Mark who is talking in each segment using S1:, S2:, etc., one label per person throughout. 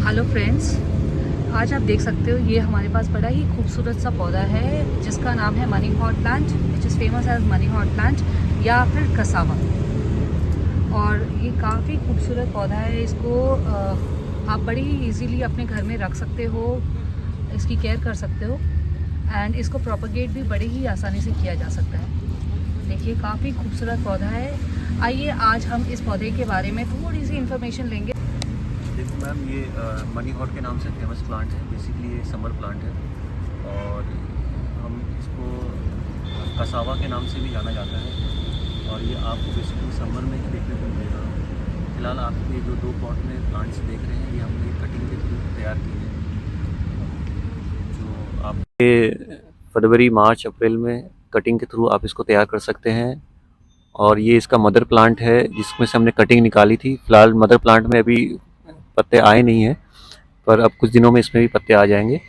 S1: Hello friends, आज आप देख सकते हो ये हमारे पास बड़ा ही खूबसूरत सा पौधा है जिसका नाम है money hot plant, which is famous as money hot plant या फिर कसावा। और ये काफ़ी खूबसूरत पौधा है। इसको आप बड़ी ही इजीली अपने घर में रख सकते हो, इसकी केयर कर सकते हो एंड इसको प्रोपगेट भी बड़े ही आसानी से किया जा सकता है। देखिए काफ़ी खूबसूरत पौधा है। आइए आज हम इस पौधे के बारे में थोड़ी सी इन्फॉर्मेशन लेंगे।
S2: देखो मैम, ये मनी हॉट के नाम से फेमस प्लांट है। बेसिकली ये समर प्लांट है और हम इसको कसावा के नाम से भी जाना जाता है। और ये आपको बेसिकली समर में ही देखने को मिलेगा। फिलहाल आप ये जो 2 पॉट में प्लांट्स देख रहे हैं, ये हमने कटिंग के थ्रू तैयार किए हैं, जो आप फरवरी मार्च अप्रैल में कटिंग के थ्रू आप इसको तैयार कर सकते हैं। और ये इसका मदर प्लांट है जिसमें से हमने कटिंग निकाली थी। फिलहाल मदर प्लांट में अभी पत्ते आए नहीं हैं, पर अब कुछ दिनों में इसमें भी पत्ते आ जाएंगे।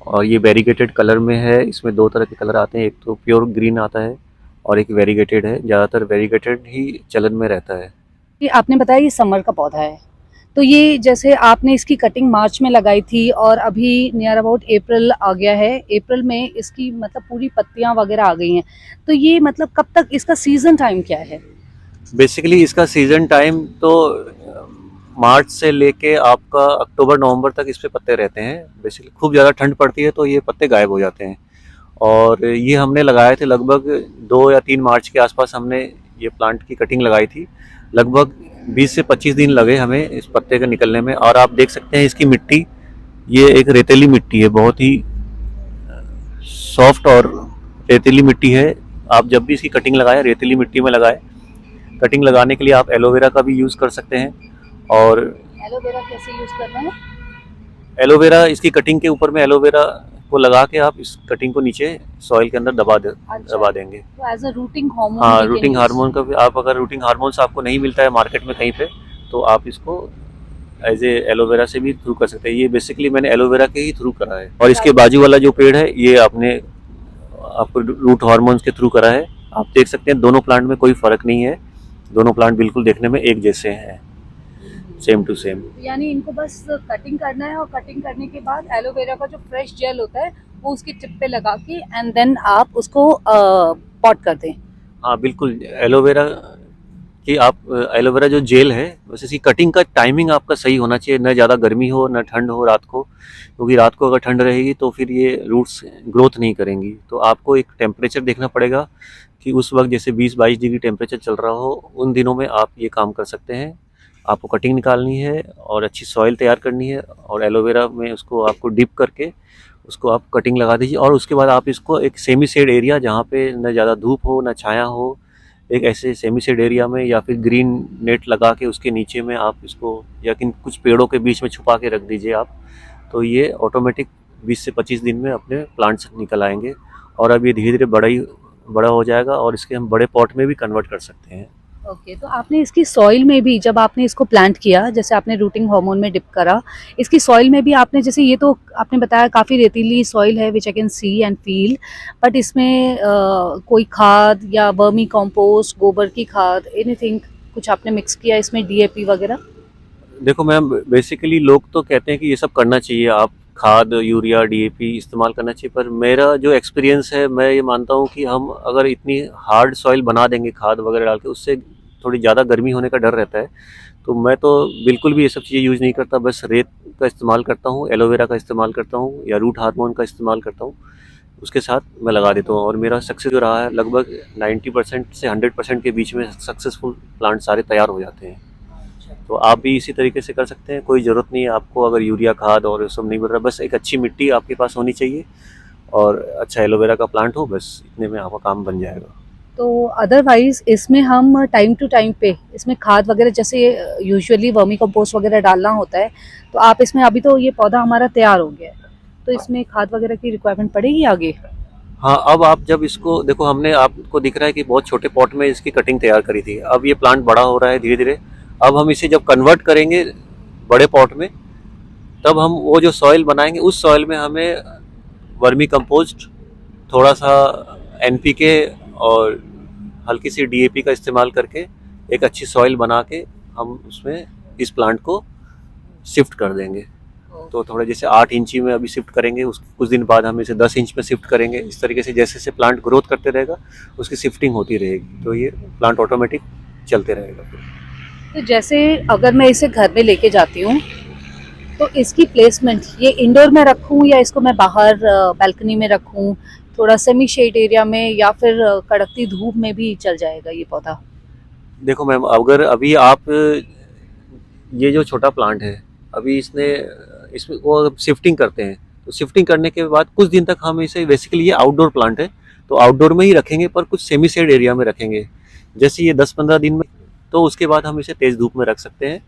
S2: और ये वेरीगेटेड कलर में है। इसमें 2 तरह के कलर आते हैं, एक तो प्योर ग्रीन आता है और एक वेरीगेटेड है। ज़्यादातर वेरीगेटेड ही चलन में रहता है।
S1: ये आपने बताया ये समर का पौधा है, तो ये जैसे आपने इसकी कटिंग मार्च में लगाई थी और अभी नियर अबाउट अप्रैल आ गया है। अप्रैल में इसकी मतलब पूरी पत्तियां वगैरह आ गई हैं, तो ये मतलब कब तक इसका सीजन टाइम क्या है?
S2: बेसिकली इसका सीज़न टाइम तो मार्च से लेके आपका अक्टूबर नवंबर तक इस पे पत्ते रहते हैं। बेसिकली खूब ज़्यादा ठंड पड़ती है तो ये पत्ते गायब हो जाते हैं। और ये हमने लगाए थे लगभग 2 या 3 मार्च के आसपास हमने ये प्लांट की कटिंग लगाई थी। लगभग 20 से 25 दिन लगे हमें इस पत्ते के निकलने में। और आप देख सकते हैं इसकी मिट्टी, ये एक रेतीली मिट्टी है, बहुत ही सॉफ्ट और रेतीली मिट्टी है। आप जब भी इसकी कटिंग लगाएं रेतीली मिट्टी में लगाएं। कटिंग लगाने के लिए आप एलोवेरा का भी यूज़ कर सकते हैं। और
S1: एलोवेरा कैसे यूज करना है?
S2: एलोवेरा, इसकी कटिंग के ऊपर में एलोवेरा को लगा के आप इस कटिंग को नीचे सॉइल के अंदर
S1: अच्छा,
S2: दबा देंगे।
S1: तो एज अ रूटिंग हार्मोन
S2: हाँ,
S1: we can
S2: rooting
S1: use.
S2: Hormone का भी आप, अगर रूटिंग हार्मोन्स आपको नहीं मिलता है मार्केट में कहीं पे, तो आप इसको एज ए एलोवेरा से भी थ्रू कर सकते हैं। ये बेसिकली मैंने एलोवेरा के ही थ्रू करा है। और इसके बाजू वाला जो पेड़ है ये आपने आपको रूट हार्मोन्स के थ्रू करा है। आप देख सकते हैं दोनों प्लांट में कोई फर्क नहीं है। दोनों प्लांट बिल्कुल देखने में एक जैसे हैं, सेम टू सेम।
S1: यानी इनको बस कटिंग करना है और कटिंग करने के बाद एलोवेरा का जो फ्रेश जेल होता है वो उसकी टिप पे लगा के एंड देन आप उसको पॉट कर दें।
S2: हाँ बिल्कुल, एलोवेरा कि आप एलोवेरा जो जेल है, बस इसकी कटिंग का टाइमिंग आपका सही होना चाहिए। न ज़्यादा गर्मी हो न ठंड हो रात को, क्योंकि रात को अगर ठंड रहेगी तो फिर ये रूट्स ग्रोथ नहीं करेंगी। तो आपको एक टेम्परेचर देखना पड़ेगा कि उस वक्त जैसे 20-22 डिग्री टेम्परेचर चल रहा हो, उन दिनों में आप ये काम कर सकते हैं। आपको कटिंग निकालनी है और अच्छी सॉइल तैयार करनी है और एलोवेरा में उसको आपको डिप करके उसको आप कटिंग लगा दीजिए। और उसके बाद आप इसको एक सेमी शेड एरिया, जहाँ पे न ज़्यादा धूप हो न छाया हो, एक ऐसे सेमी शेड एरिया में या फिर ग्रीन नेट लगा के उसके नीचे में आप इसको, या किन कुछ पेड़ों के बीच में छुपा के रख दीजिए आप। तो ये ऑटोमेटिक 20 से 25 दिन में अपने प्लांट्स निकल आएंगे। और अब ये धीरे धीरे बड़ा हो जाएगा और इसके हम बड़े पॉट में भी कन्वर्ट कर सकते हैं।
S1: ओके, तो आपने इसकी सॉइल में भी जब आपने इसको प्लांट किया, जैसे आपने रूटिंग हार्मोन में डिप करा, इसकी सॉइल में भी आपने, जैसे ये तो आपने बताया काफ़ी रेतीली सॉइल है which I can see and feel, but इसमें कोई खाद या वर्मी कंपोस्ट, गोबर की खाद, एनीथिंग कुछ आपने मिक्स किया इसमें, डीएपी वगैरह?
S2: देखो मैम, बेसिकली लोग तो कहते हैं कि ये सब करना चाहिए, आप खाद यूरिया डीएपी इस्तेमाल करना चाहिए। पर मेरा जो एक्सपीरियंस है, मैं ये मानता हूँ कि हम अगर इतनी हार्ड सॉइल बना देंगे खाद वगैरह डाल के, उससे थोड़ी ज़्यादा गर्मी होने का डर रहता है। तो मैं तो बिल्कुल भी ये सब चीज़ें यूज़ नहीं करता। बस रेत का इस्तेमाल करता हूँ, एलोवेरा का इस्तेमाल करता हूँ या रूट हार्मोन का इस्तेमाल करता हूँ, उसके साथ मैं लगा देता हूँ। और मेरा सक्सेस जो रहा है, लगभग 90% से 100% के बीच में सक्सेसफुल प्लांट सारे तैयार हो जाते हैं। तो आप भी इसी तरीके से कर सकते हैं। कोई ज़रूरत नहीं है आपको, अगर यूरिया खाद और ये सब नहीं मिल रहा, बस एक अच्छी मिट्टी आपके पास होनी चाहिए और अच्छा एलोवेरा का प्लांट हो, बस इतने में आपका काम बन जाएगा।
S1: तो अदरवाइज इसमें हम टाइम टू टाइम पे इसमें खाद वगैरह, जैसे यूजुअली वर्मी कंपोस्ट वगैरह डालना होता है, तो आप इसमें, अभी तो ये पौधा हमारा तैयार हो गया है, तो इसमें खाद वगैरह की रिक्वायरमेंट पड़ेगी आगे?
S2: हाँ, अब आप जब इसको देखो, हमने आपको दिख रहा है कि बहुत छोटे पॉट में इसकी कटिंग तैयार करी थी। अब ये प्लांट बड़ा हो रहा है धीरे धीरे। अब हम इसे जब कन्वर्ट करेंगे बड़े पॉट में, तब हम वो जो सॉइल बनाएंगे उस सॉइल में हमें वर्मी कंपोस्ट, थोड़ा सा एनपीके और हल्की सी डीएपी का इस्तेमाल करके एक अच्छी सॉइल बना के हम उसमें इस प्लांट को शिफ्ट कर देंगे। तो थोड़ा जैसे 8 इंची में अभी शिफ्ट करेंगे, उस कुछ दिन बाद हम इसे 10 इंच में शिफ्ट करेंगे। इस तरीके से जैसे जैसे प्लांट ग्रोथ करते रहेगा उसकी शिफ्टिंग होती रहेगी, तो ये प्लांट ऑटोमेटिक चलते रहेगा।
S1: तो जैसे अगर मैं इसे घर में लेके जाती हूँ तो इसकी प्लेसमेंट ये इंडोर में रखूँ या इसको मैं बाहर बालकनी में रखूँ, थोड़ा सेमी शेड एरिया में, या फिर कड़कती धूप में भी चल जाएगा ये पौधा?
S2: देखो मैम, अगर अभी आप ये जो छोटा प्लांट है अभी इसमें वो शिफ्टिंग करते हैं, तो शिफ्टिंग करने के बाद कुछ दिन तक हम इसे, बेसिकली ये आउटडोर प्लांट है तो आउटडोर में ही रखेंगे, पर कुछ सेमी शेड एरिया में रखेंगे। जैसे ये 10-15 दिन में, तो उसके बाद हम इसे तेज धूप में रख सकते हैं,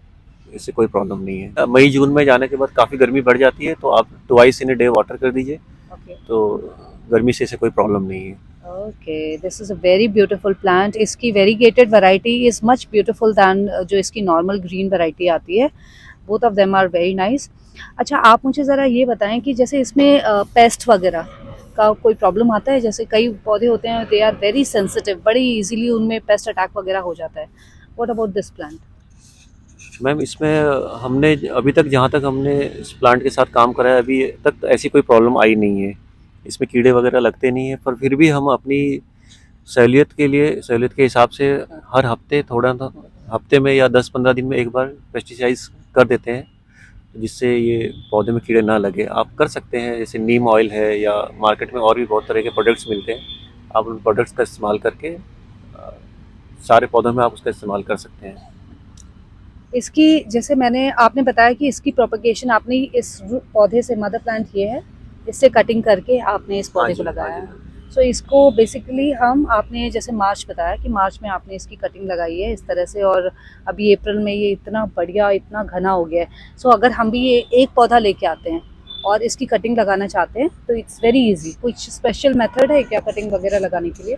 S2: इससे कोई प्रॉब्लम नहीं है। मई जून में जाने के बाद काफ़ी गर्मी बढ़ जाती है, तो आप twice in a day water कर दीजिए,
S1: ओके
S2: तो गर्मी से इसे कोई प्रॉब्लम नहीं है।
S1: Okay, this is a very beautiful plant. इसकी variegated variety is much beautiful than जो इसकी नॉर्मल ग्रीन वैरायटी आती है। Both of them are very nice. अच्छा, आप मुझे ज़रा ये बताएं कि जैसे इसमें पेस्ट वगैरह का कोई प्रॉब्लम आता है? जैसे कई पौधे होते हैं, दे आर वेरी सेंसिटिव, बड़ी इजीली उनमें पेस्ट अटैक वगैरह हो जाता है। What about this plant?
S2: Ma'am, इसमें हमने अभी तक, जहाँ तक हमने इस प्लांट के साथ काम करा है, अभी तक ऐसी कोई प्रॉब्लम आई नहीं है। इसमें कीड़े वगैरह लगते नहीं हैं, पर फिर भी हम अपनी सहूलियत के लिए, सहूलियत के हिसाब से हर हफ्ते हफ्ते में या 10-15 दिन में एक बार पेस्टिसाइड्स कर देते हैं, जिससे ये पौधे में कीड़े ना लगे। आप कर सकते हैं, जैसे नीम ऑयल है या मार्केट में और भी बहुत तरह के प्रोडक्ट्स मिलते हैं, आप उन प्रोडक्ट्स का इस्तेमाल करके सारे पौधों में आप उसका इस्तेमाल कर सकते हैं।
S1: इसकी जैसे आपने बताया कि इसकी प्रोपगेशन आपने इस पौधे से, मदर प्लांट ये है, इससे कटिंग करके आपने इस
S2: हाँ
S1: पौधे
S2: जी,
S1: को
S2: हाँ
S1: लगाया
S2: जी,
S1: है। सो इसको बेसिकली आपने जैसे मार्च बताया कि मार्च में आपने इसकी कटिंग लगाई है इस तरह से, और अभी अप्रैल में ये इतना बढ़िया, इतना घना हो गया है। सो अगर हम भी ये एक पौधा लेके आते हैं और इसकी कटिंग लगाना चाहते हैं तो इट्स वेरी इजी। कुछ स्पेशल मेथड है क्या कटिंग वगैरह लगाने के लिए?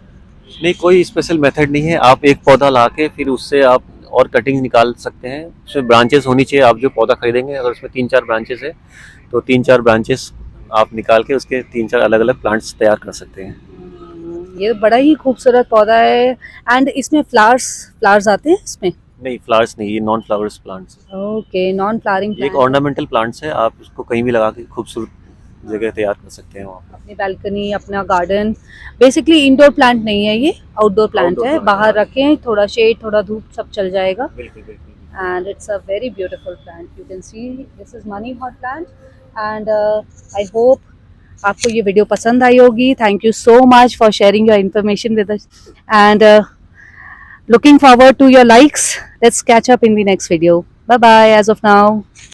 S2: नहीं, कोई स्पेशल मेथड नहीं है। आप एक पौधा ला के फिर उससे आप और कटिंग निकाल सकते हैं। उसमें ब्रांचेस होनी चाहिए। आप जो पौधा खरीदेंगे, अगर उसमें 3-4 ब्रांचेस है तो 3-4 ब्रांचेस आप निकाल के उसके 3-4 अलग अलग प्लांट्स तैयार कर सकते हैं।
S1: ये बड़ा ही खूबसूरत पौधा है। एंड इसमें फ्लावर्स आते हैं इसमें?
S2: नहीं, फ्लावर्स नहीं, ये नॉन फ्लावर्स प्लांट्स है।
S1: ओके, नॉन फ्लावरिंग
S2: ये एक
S1: प्लांट।
S2: ऑर्नामेंटल प्लांट्स है, आप उसको कहीं भी लगा के खूबसूरत जगह तैयार कर सकते हैं वहाँ पर।
S1: अपनी बालकनी, अपना गार्डन। बेसिकली इंडोर प्लांट नहीं है ये, आउटडोर प्लांट
S2: आउटडोर
S1: है।
S2: प्लांट
S1: बाहर
S2: है।
S1: रखें, थोड़ा शेड, थोड़ा धूप, सब चल जाएगा।
S2: बिल्कुल बिल्कुल।
S1: And it's a very beautiful plant. You can see this is money hot plant, and I hope आपको ये वीडियो पसंद आई होगी। Thank you so much for sharing your information with us, and looking forward to your likes. Let's catch up in the next video. Bye bye as of now.